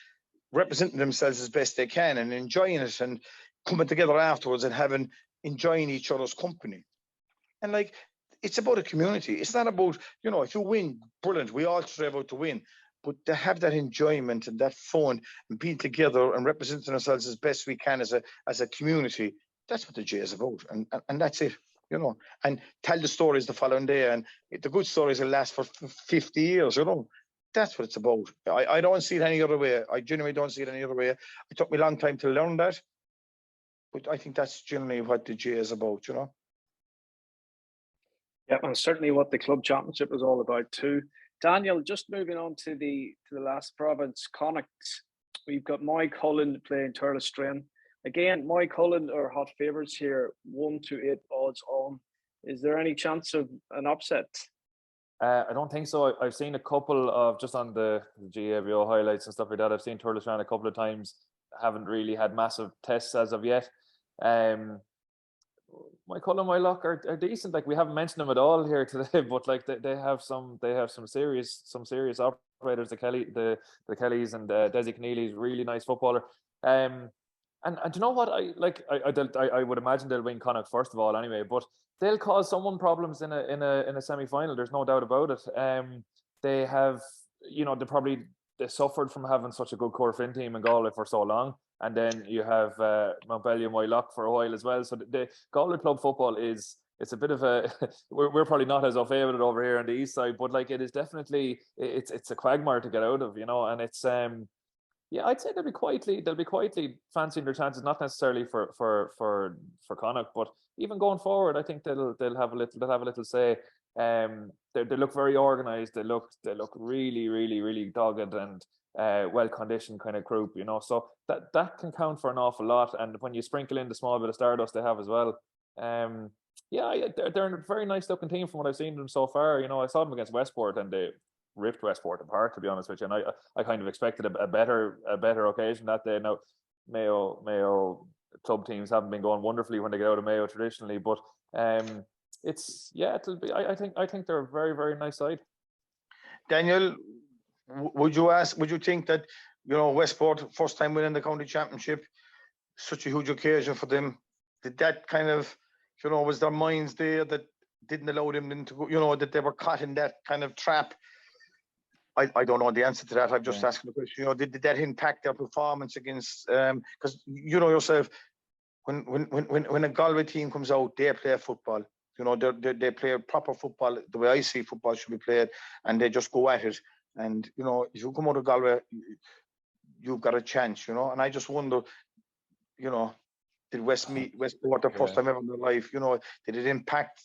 representing themselves as best they can and enjoying it and coming together afterwards and enjoying each other's company. And like, it's about a community. It's not about, if you win, brilliant. We all strive out to win. But to have that enjoyment and that fun and being together and representing ourselves as best we can as a community, that's what the J is about. And that's it, and tell the stories the following day. And the good stories will last for 50 years, That's what it's about. I don't see it any other way. I genuinely don't see it any other way. It took me a long time to learn that. But I think that's generally what the J is about, Yeah, and certainly what the club championship is all about too. Daniel, just moving on to the last province, Connacht. We've got Moycullen playing Tourlestrane. Again, Moycullen are hot favourites here, 1 to 8 odds on. Is there any chance of an upset? I don't think so. I've seen a couple of, just on the GABO highlights and stuff like that, I've seen Tourlestrane a couple of times. Haven't really had massive tests as of yet. Moycullen, Moylock are decent. Like, we haven't mentioned them at all here today, but like they have some serious operators. The Kellys and Desi Keneally's really nice footballer. And you know what, I would imagine they'll win Connacht first of all anyway, but they'll cause someone problems in a semi-final. There's no doubt about it. They have, they suffered from having such a good core fin team in Galway for so long, and then you have Montpellier, Moylock for a while as well. So the Galway club football is it's a bit of a we're probably not as au fait with it over here on the east side, but like it is definitely it's a quagmire to get out of, and it's yeah, I'd say they'll be quietly fancying their chances, not necessarily for Connacht, but even going forward, I think they'll have a little say. They look very organised. They look really, really, really dogged and well conditioned kind of group, So that can count for an awful lot. And when you sprinkle in the small bit of stardust they have as well, yeah, they're a very nice looking team from what I've seen them so far. I saw them against Westport and they ripped Westport apart, to be honest with you. And I kind of expected a better occasion that day. Now Mayo club teams haven't been going wonderfully when they get out of Mayo traditionally, but it'll be. I think they're a very, very nice side. Daniel, would you think that Westport first time winning the county championship, such a huge occasion for them, did that kind of was their minds there that didn't allow them into go, that they were caught in that kind of trap? I don't know the answer to that. I'm just asking the question. Did that impact their performance against? Because yourself, when a Galway team comes out, they play football. They play proper football, the way I see football should be played, and they just go at it. And if you come out of Galway, you've got a chance. And I just wonder, did Westport the first time ever in their life? Did it impact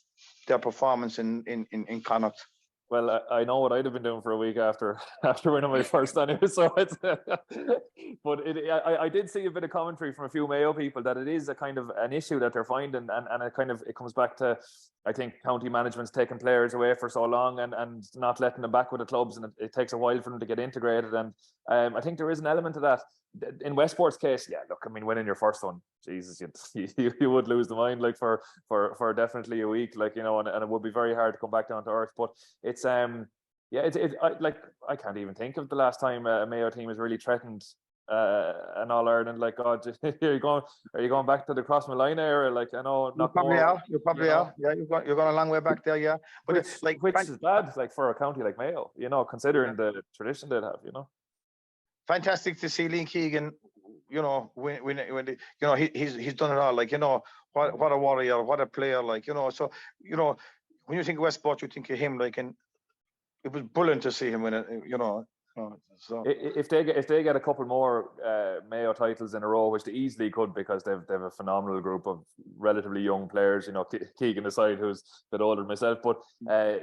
their performance in Connacht? Well, I know what I'd have been doing for a week after winning my first anyway. So it's, but I did see a bit of commentary from a few Mayo people that it is a kind of an issue that they're finding, and it comes back to, I think, county management's taking players away for so long and not letting them back with the clubs, and it takes a while for them to get integrated. And I think there is an element of that. In Westport's case, yeah, look, I mean, winning your first one, Jesus, you would lose the mind, like for definitely a week, like, and it would be very hard to come back down to earth. But it's I can't even think of the last time a Mayo team has really threatened an All Ireland. Like, God, are you going back to the Cross Malina era? Like, I know, you probably are. Yeah, you're going a long way back there. Yeah, but which is bad, like for a county like Mayo, considering the tradition they'd have. Fantastic to see Liam Keegan. When he's done it all. Like, what a warrior, what a player. Like, so when you think of Westport, you think of him. Like, and it was brilliant to see him win it. So if they get a couple more Mayo titles in a row, which they easily could, because they've a phenomenal group of relatively young players, Keegan aside, who's a bit older than myself, but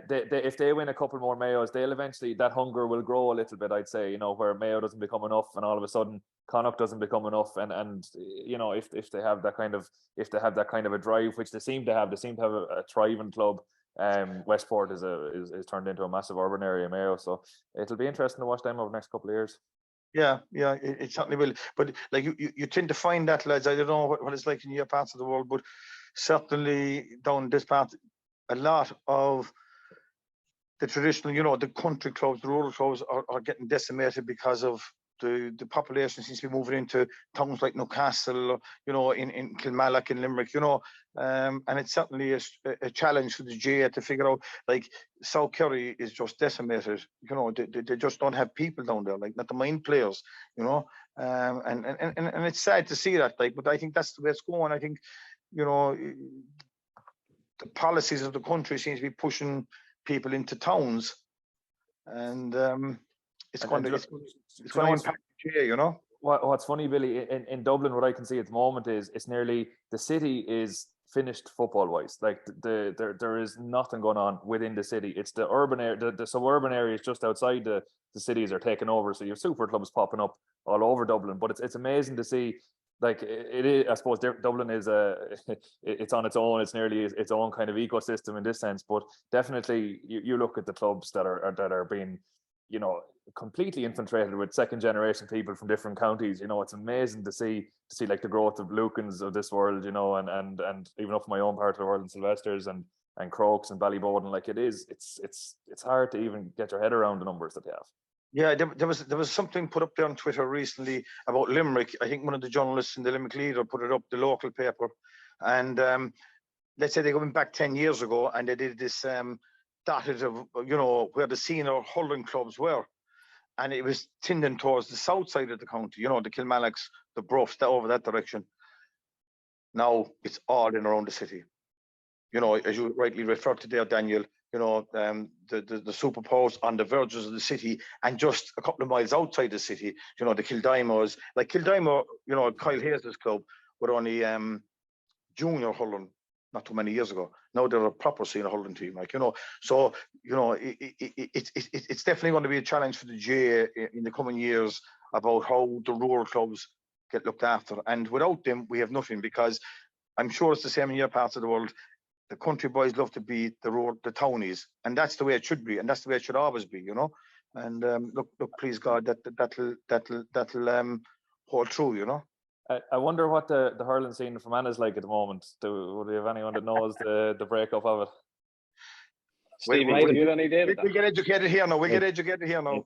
if they win a couple more Mayos, they'll eventually, that hunger will grow a little bit, I'd say, where Mayo doesn't become enough and all of a sudden Connacht doesn't become enough, and if they have that kind of a drive, which they seem to have a thriving club. Westport is turned into a massive urban area, Mayo, so it'll be interesting to watch them over the next couple of years. Yeah, it certainly will. But like you tend to find that, lads. I don't know what it's like in your parts of the world, but certainly down this part, a lot of the traditional, the country clubs, the rural clubs are getting decimated because of the population seems to be moving into towns like Newcastle, in Kilmallock and Limerick, and it's certainly a challenge for the GA to figure out, like, South Kerry is just decimated, they just don't have people down there, like, not the main players, and it's sad to see that, like, but I think that's the way it's going. I think, the policies of the country seems to be pushing people into towns, and it's going to impact the GA, What's funny, Billy, in Dublin, what I can see at the moment is it's nearly, the city is finished football wise. Like, there is nothing going on within the city. It's the urban area, the suburban areas just outside the cities are taking over. So you have super clubs popping up all over Dublin. But it's amazing to see. Like, it is, I suppose Dublin is it's on its own. It's nearly its own kind of ecosystem in this sense. But definitely, you look at the clubs that are being, completely infiltrated with second generation people from different counties. It's amazing to see like the growth of Lukens of this world, and even up my own part of the world, and Sylvester's and Crokes and Ballyboden. Like, it's hard to even get your head around the numbers that they have. Yeah, there was something put up there on Twitter recently about Limerick. I think one of the journalists in the Limerick Leader put it up, the local paper, and let's say they went back 10 years ago and they did this dotted of, where the senior hurling clubs were. And it was tending towards the south side of the county, the Kilmallocks, the Bruffs, over that direction. Now it's all in around the city. you know, as you rightly referred to there, Daniel, you know, the super powers on the verges of the city, and just a couple of miles outside the city, you know, the Kildymers, like Kildymere, you know, Kyle Hayes' club were only junior hurling not too many years ago. Now they're a proper senior hurling team, like, you know. So, you know, it's definitely going to be a challenge for the GA in the coming years about how the rural clubs get looked after. And without them, we have nothing, because I'm sure it's the same in your parts of the world. The country boys love to beat the townies, and that's the way it should be, and that's the way it should always be, you know. And look, please God, that'll hold true, you know. I wonder what the hurling scene for man is like at the moment. Would we have anyone that knows the breakup of it? Stevie, do you have any data? We get educated here now. We get educated here now.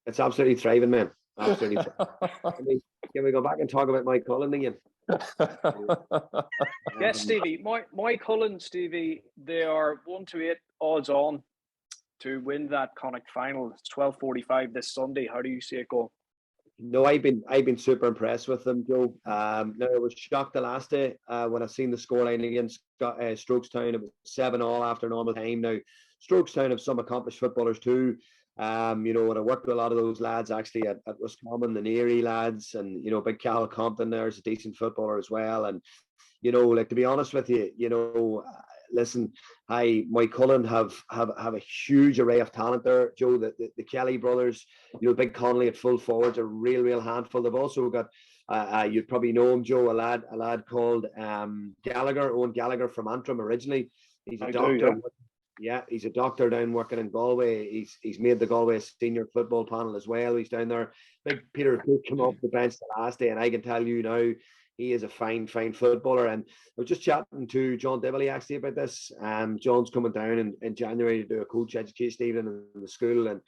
It's absolutely thriving, man. Absolutely. Can we go back and talk about Moycullen again? Yes, Stevie. Moycullen, Stevie, they are 1-8 odds on to win that Connacht final. It's 12:45 this Sunday. How do you see it go? No, I've been super impressed with them, Joe. Now I was shocked the last day when I seen the scoreline against Strokestown. It was 7-all after normal time. Now Strokestown have some accomplished footballers too. You know, and I worked with a lot of those lads actually at Roscommon, the Neary lads, and you know, big Cal Compton there is a decent footballer as well. And you know, like, to be honest with you, you know, listen, Moycullen have a huge array of talent there, Joe. The Kelly brothers, you know, big Connolly at full forwards, a real handful. They've also got you'd probably know him, Joe, a lad called Owen Gallagher from Antrim originally. He's a doctor. Yeah, he's a doctor down working in Galway. He's made the Galway senior football panel as well. He's down there. Big Peter Cook came off the bench the last day, and I can tell you now, he is a fine footballer. And I was just chatting to John Devilly actually about this. John's coming down in January to do a coach education evening in the school, and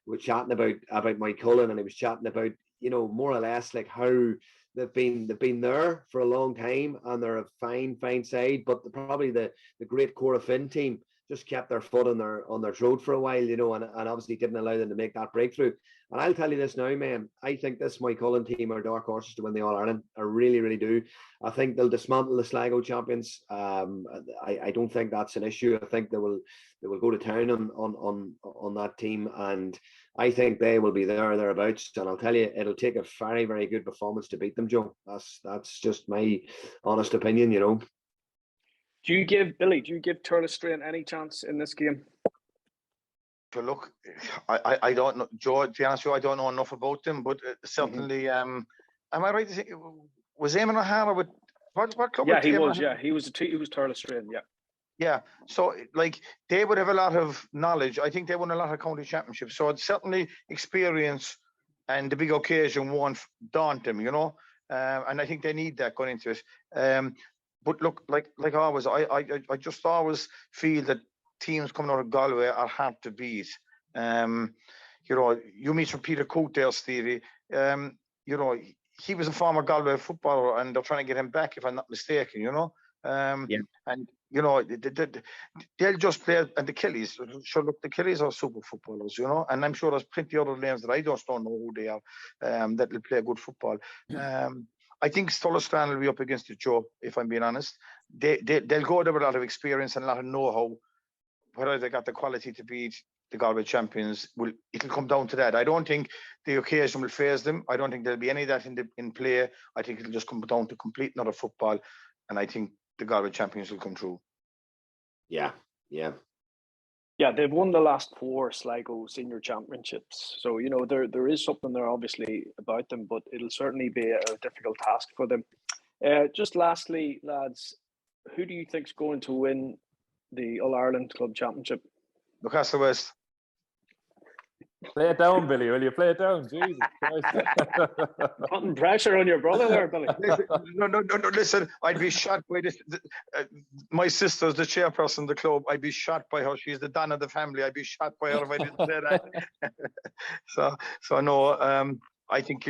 we're chatting about Moycullen, and he was chatting about, you know, more or less like how they've been there for a long time, and they're a fine side, but probably the great Corofin team just kept their foot on their throat for a while, you know, and obviously didn't allow them to make that breakthrough. And I'll tell you this now, man, I think this Moycullen team are dark horses to win the All-Ireland. I really do. I think they'll dismantle the Sligo champions. I don't think that's an issue. I think they will go to town on that team, and I think they will be thereabouts. And I'll tell you, it'll take a very good performance to beat them, Joe. That's just my honest opinion, you know. Do you give Tourlestrane any chance in this game? But look, I don't know, Joe, to be honest with you, I don't know enough about them, but certainly, am I right to say, was Eamon O'Hara with what club? Yeah, he was. Yeah, he was Tourlestrane. Yeah. Yeah, so like they would have a lot of knowledge. I think they won a lot of county championships, so it's certainly experience, and the big occasion won't daunt them, you know. And I think they need that going into it. But look, like always, I just always feel that teams coming out of Galway are hard to beat. You know, you meet from Peter Coulter there, Stevie. You know, he was a former Galway footballer, and they're trying to get him back, if I'm not mistaken. You know, yeah. And you know, they'll just play. And the Kellys, sure, look, the Kellys are super footballers, you know. And I'm sure there's plenty of other names that I just don't know who they are that will play good football. I think Tourlestrane will be up against it, Joe, if I'm being honest. They'll go there with a lot of experience and a lot of know-how. Whether they got the quality to beat the Galway champions, it'll come down to that. I don't think the occasion will faze them. I don't think there'll be any of that in play. I think it'll just come down to complete another football, and I think the Galway champions will come through. Yeah. Yeah, they've won the last 4 Sligo senior championships. So, you know, there is something there obviously about them, but it'll certainly be a difficult task for them. Just lastly, lads, who do you think's going to win the All-Ireland Club Championship? Newcastle West. Play it down, Billy. Will you play it down? Jesus Christ. Putting pressure on your brother there, Billy. No. Listen, I'd be shocked by this. My sister's the chairperson of the club. I'd be shocked by her. She's the Don of the family. I'd be shocked by her if I didn't say that. so no. I think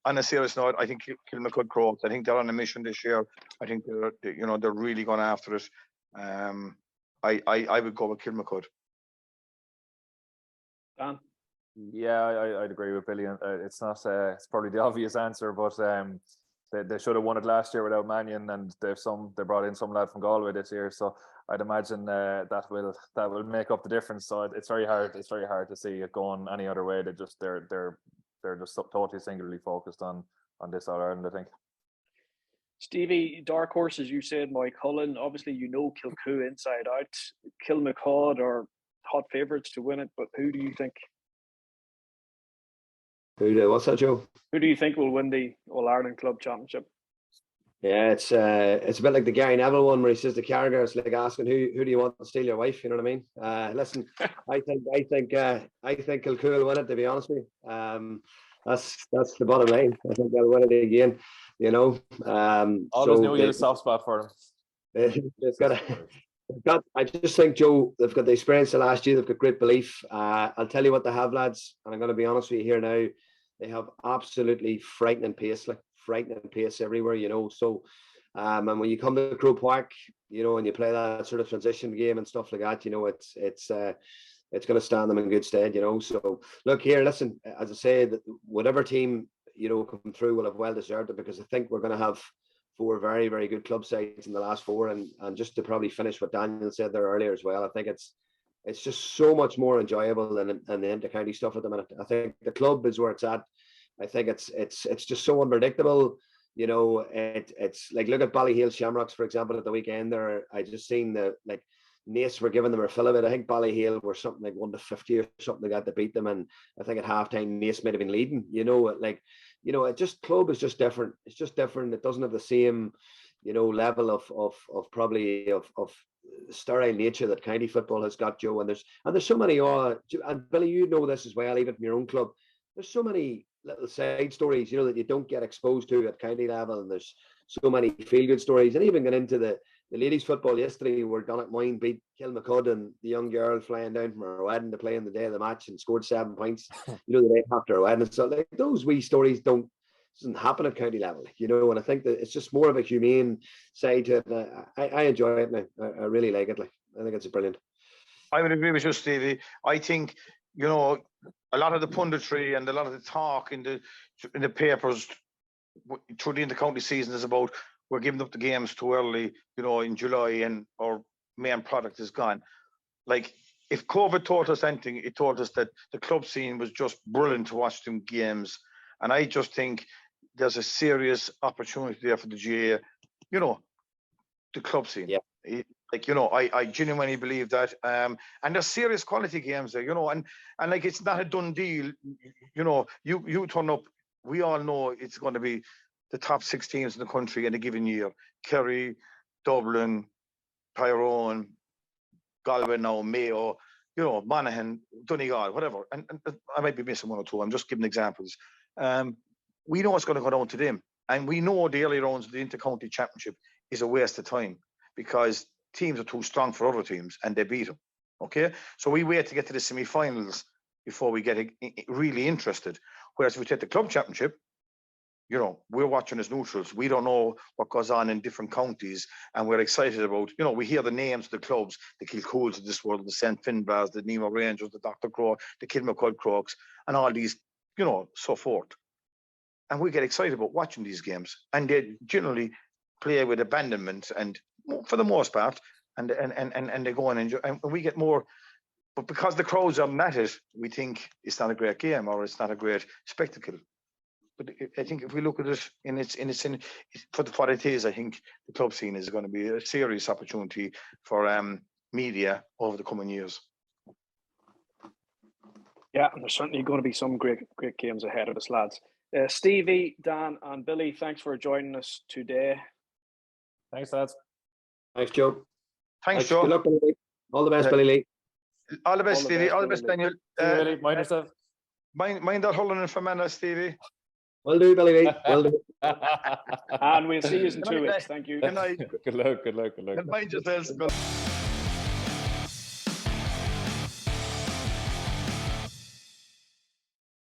on a serious note, I think Kilmacud Crokes. I think they're on a mission this year. I think they're really going after it. I would go with Kilmacud. Dan? Yeah, I'd agree with Billy. It's not. It's probably the obvious answer, but they should have won it last year without Mannion, and they brought in some lad from Galway this year. So I'd imagine that will make up the difference. So it's very hard to see it going any other way. They're just totally singularly focused on this All Ireland, I think. Stevie, dark horses, you said Moycullen. Obviously, Kilcoo inside out. Kilmacud are hot favourites to win it, but who do you think? What's that, Joe? Who do you think will win the All Ireland Club Championship? Yeah, it's a bit like the Gary Neville one where he says to Carragher, it's like asking who do you want to steal your wife? You know what I mean? Listen, I think Kilcoo will win it. To be honest with you, that's the bottom line. I think they'll win it again. You know, always knew you had a soft spot for them. I just think, Joe, they've got the experience of last year. They've got great belief. I'll tell you what they have, lads, and I'm going to be honest with you here now. They have absolutely frightening pace everywhere, you know. So, and when you come to Croke Park, you know, and you play that sort of transition game and stuff like that, you know, it's going to stand them in good stead, you know. So, look here, listen, as I say, whatever team, you know, come through will have well deserved it, because I think we're going to have 4 very, very good club sides in the last 4, and just to probably finish what Daniel said there earlier as well, I think it's just so much more enjoyable than the inter-county stuff at the minute. I think the club is where it's at. I think it's just so unpredictable. You know, it's like, look at Ballyhale Shamrocks, for example, at the weekend there. I just seen Naas were giving them a fill of it. I think Ballyhale were something like 1-50 or something like that to beat them, and I think at halftime Naas might have been leading. You know, it just, club is just different. It's just different. It doesn't have the same, you know, level of probably of sterile nature that county football has got, Joe. And there's so many, and Billy, you know this as well, even from your own club. There's so many little side stories, you know, that you don't get exposed to at county level, and there's so many feel-good stories. And even get into the ladies' football yesterday, where Donegal beat Kilmacud, and the young girl flying down from her wedding to play on the day of the match and scored 7 points, you know, the day after her wedding. So like, those wee stories doesn't happen at county level, you know. And I think that it's just more of a humane side to it. And I enjoy it now. I really like it. Like, I think it's brilliant. I would agree with you, Stevie. I think, you know, a lot of the punditry and a lot of the talk in the papers through the inter-county season is about, we're giving up the games too early, you know, in July, and our main product is gone. Like, if COVID taught us anything, it taught us that the club scene was just brilliant to watch them games. And I just think there's a serious opportunity there for the GA, you know, the club scene. Yeah. Like, you know, I genuinely believe that. And there's serious quality games there, you know, and like, it's not a done deal. You know, you turn up, we all know it's going to be the top 6 teams in the country in a given year. Kerry, Dublin, Tyrone, Galway now, Mayo, you know, Monaghan, Donegal, whatever. And I might be missing 1 or 2. I'm just giving examples. We know it's going to go down to them. And we know the early rounds of the Inter-County Championship is a waste of time, because teams are too strong for other teams and they beat them. Okay? So we wait to get to the semi-finals before we get really interested. Whereas if we take the club championship, you know, we're watching as neutrals. We don't know what goes on in different counties, and we're excited about, you know, we hear the names of the clubs, the Kilcools of this world, the St. Finbars, the Nemo Rangers, the Dr. Crow, the Kilmacud Crokes, and all these, you know, so forth. And we get excited about watching these games, and they generally play with abandonment, and for the most part, and they go and enjoy, and we get more. But because the crowds are at it, we think it's not a great game, or it's not a great spectacle. But I think if we look at it for what it is, I think the club scene is going to be a serious opportunity for media over the coming years. Yeah, and there's certainly going to be some great games ahead of us, lads. Stevie, Dan, and Billy, thanks for joining us today. Thanks, lads. Thanks, Joe. Thanks, Joe. Good luck, Billy. All the best, Billy Lee. All the best, Stevie. All the best, Daniel. Really, mind yourself. Mind that Hurling and Fermanagh, Stevie. Will do, Billy Lee. Will do. And we'll see you in 2 weeks. Thank you. Good night. Good luck. Mind yourselves.